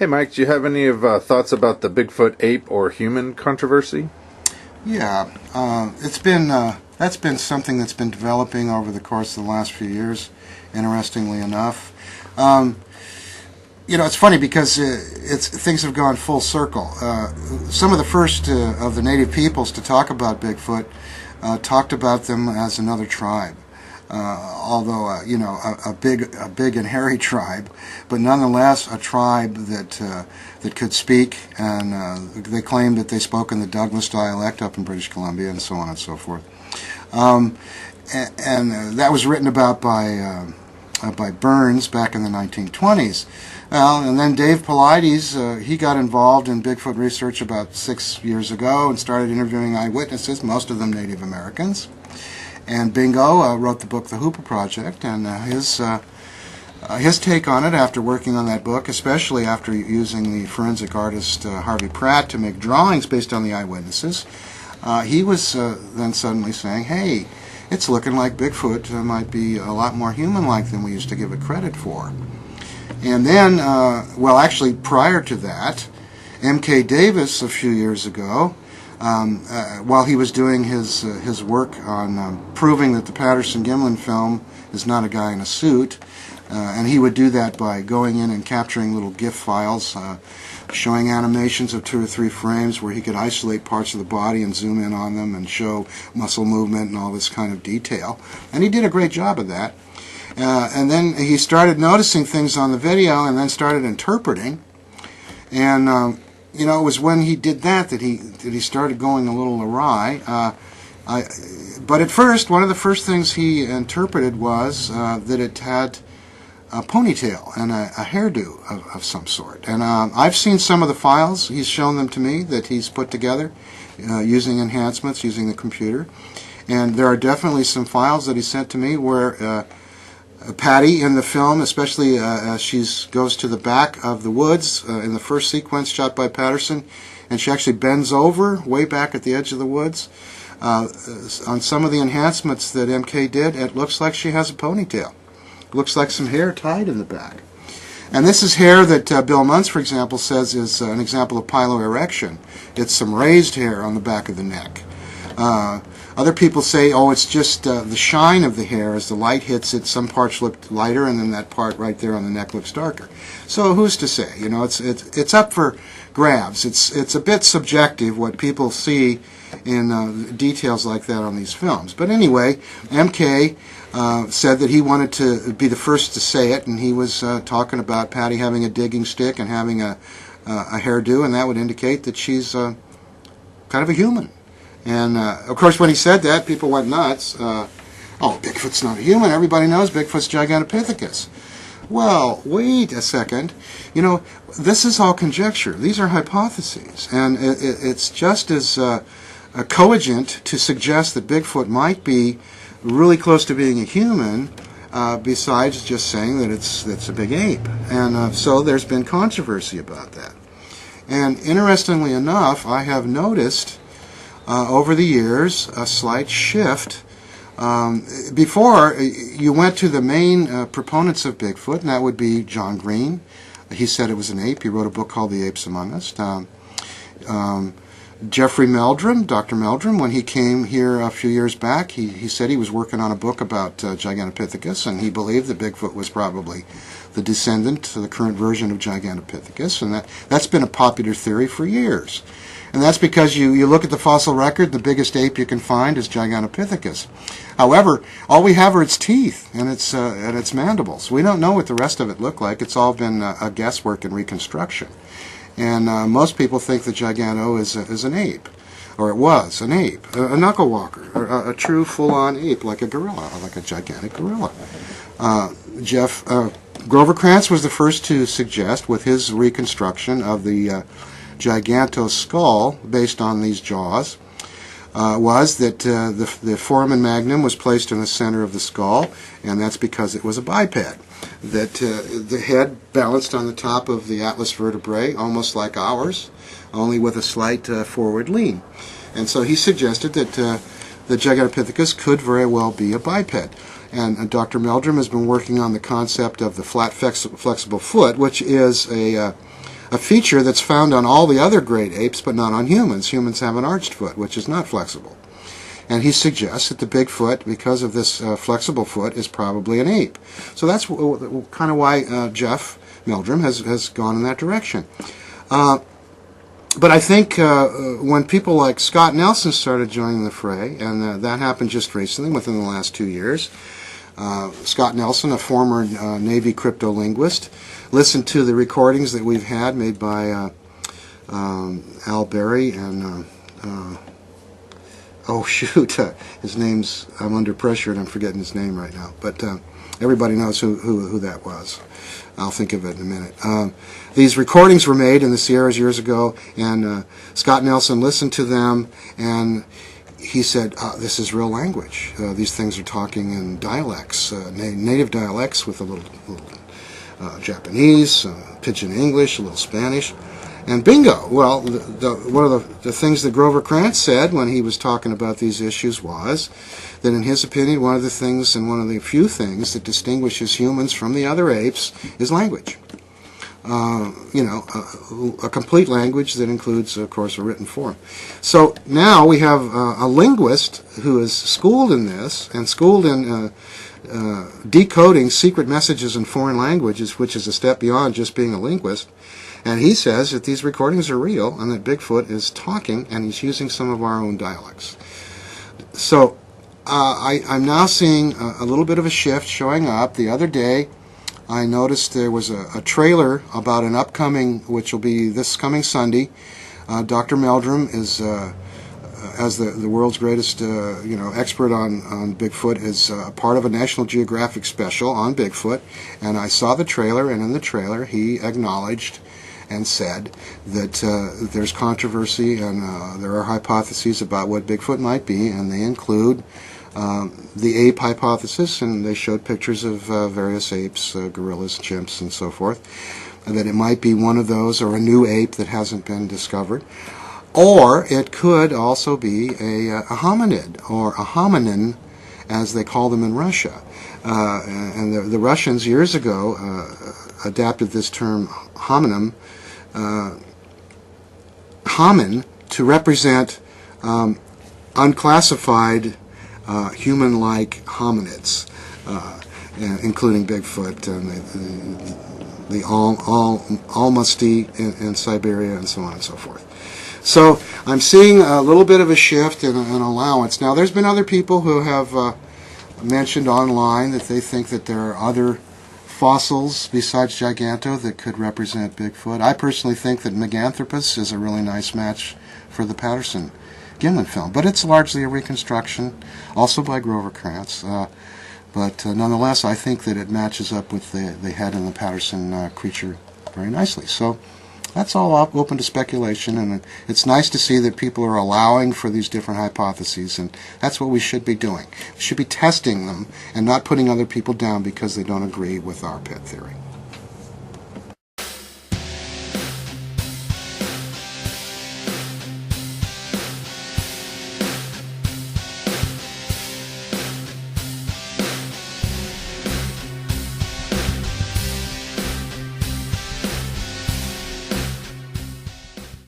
Hey Mike, do you have any thoughts about the Bigfoot ape or human controversy? Yeah, it's been that's been something that's been developing over the course of the last few years. Interestingly enough, it's funny because things have gone full circle. Some of the first of the native peoples to talk about Bigfoot talked about them as another tribe. Although a big and hairy tribe, but nonetheless a tribe that could speak, and they claimed that they spoke in the Douglas dialect up in British Columbia, and so on and so forth. And that was written about by Burns back in the 1920s. Well, and then Dave Paulides, he got involved in Bigfoot research about 6 years ago and started interviewing eyewitnesses, most of them Native Americans. And Bingo wrote the book The Hooper Project, and his take on it after working on that book, especially after using the forensic artist Harvey Pratt to make drawings based on the eyewitnesses, he was then suddenly saying, hey, it's looking like Bigfoot might be a lot more human-like than we used to give it credit for. And then, actually prior to that, M.K. Davis a few years ago, while he was doing his work on proving that the Patterson-Gimlin film is not a guy in a suit, and he would do that by going in and capturing little GIF files, showing animations of 2 or 3 frames where he could isolate parts of the body and zoom in on them and show muscle movement and all this kind of detail. And he did a great job of that. And then he started noticing things on the video and then started interpreting. And it was when he did that he started going a little awry. But at first, one of the first things he interpreted was that it had a ponytail and a hairdo of some sort. And I've seen some of the files. He's shown them to me that he's put together using enhancements, using the computer. And there are definitely some files that he sent to me where Patty in the film, especially as she goes to the back of the woods in the first sequence shot by Patterson, and she actually bends over way back at the edge of the woods. On some of the enhancements that MK did, it looks like she has a ponytail. It looks like some hair tied in the back. And this is hair that Bill Muntz, for example, says is an example of piloerection. It's some raised hair on the back of the neck. Other people say, oh, it's just the shine of the hair as the light hits it. Some parts look lighter, and then that part right there on the neck looks darker. So who's to say? It's up for grabs. It's a bit subjective what people see in details like that on these films. But anyway, MK said that he wanted to be the first to say it, and he was talking about Patty having a digging stick and having a hairdo, and that would indicate that she's kind of a human. And, of course, when he said that, people went nuts. Bigfoot's not a human. Everybody knows Bigfoot's Gigantopithecus. Well, wait a second. This is all conjecture. These are hypotheses. And it's just as cogent to suggest that Bigfoot might be really close to being a human, besides just saying that it's a big ape. And so there's been controversy about that. And interestingly enough, I have noticed over the years a slight shift. Before, you went to the main proponents of Bigfoot, and that would be John Green. He said it was an ape. He wrote a book called The Apes Among Us. Jeffrey Meldrum, Dr. Meldrum, when he came here a few years back, he said he was working on a book about Gigantopithecus, and he believed that Bigfoot was probably the descendant to the current version of Gigantopithecus, and that's been a popular theory for years. And that's because you look at the fossil record, the biggest ape you can find is Gigantopithecus. However, all we have are its teeth and its mandibles. We don't know what the rest of it looked like. It's all been a guesswork and reconstruction. And most people think that Giganto is an ape, or it was an ape, a knuckle walker, or a true full-on ape, like a gorilla, like a gigantic gorilla. Grover Krantz was the first to suggest, with his reconstruction of the Giganto skull based on these jaws, was that the foramen magnum was placed in the center of the skull, and that's because it was a biped. That the head balanced on the top of the atlas vertebrae, almost like ours, only with a slight forward lean. And so he suggested that the Gigantopithecus could very well be a biped. And Dr. Meldrum has been working on the concept of the flat flexible foot, which is a a feature that's found on all the other great apes, but not on humans. Humans have an arched foot, which is not flexible. And he suggests that the Bigfoot, because of this flexible foot, is probably an ape. So that's kind of why Jeff Meldrum has gone in that direction. But I think when people like Scott Nelson started joining the fray, and that happened just recently, within the last 2 years, Scott Nelson, a former Navy cryptolinguist, listened to the recordings that we've had made by Al Berry and his name's, I'm under pressure and I'm forgetting his name right now, but everybody knows who that was. I'll think of it in a minute. These recordings were made in the Sierras years ago, and Scott Nelson listened to them, and he said, this is real language. These things are talking in dialects, native dialects with a little Japanese, pidgin English, a little Spanish. And bingo! Well, one of the things that Grover Krantz said when he was talking about these issues was that, in his opinion, one of the things, and one of the few things that distinguishes humans from the other apes is language. A complete language that includes, of course, a written form. So now we have a linguist who is schooled in this and schooled in decoding secret messages in foreign languages, which is a step beyond just being a linguist. And he says that these recordings are real and that Bigfoot is talking and he's using some of our own dialects. So I'm now seeing a little bit of a shift showing up. The other day I noticed there was a trailer about an upcoming, which will be this coming Sunday. Dr. Meldrum is, as the world's greatest expert on Bigfoot, is part of a National Geographic special on Bigfoot. And I saw the trailer, and in the trailer he acknowledged and said that there's controversy and there are hypotheses about what Bigfoot might be, and they include the ape hypothesis, and they showed pictures of various apes, gorillas, chimps, and so forth, and that it might be one of those or a new ape that hasn't been discovered. Or it could also be a hominid, or a hominin, as they call them in Russia. And the Russians years ago adapted this term hominin to represent unclassified human-like hominids, including Bigfoot and the Almasty in Siberia, and so on and so forth. So I'm seeing a little bit of a shift and an allowance. Now, there's been other people who have mentioned online that they think that there are other fossils besides Giganto that could represent Bigfoot. I personally think that Meganthropus is a really nice match for the Patterson-Gimlin film, but it's largely a reconstruction, also by Grover Krantz. But nonetheless, I think that it matches up with the head and the Patterson creature very nicely. So that's all open to speculation, and it's nice to see that people are allowing for these different hypotheses, and that's what we should be doing. We should be testing them and not putting other people down because they don't agree with our pet theory.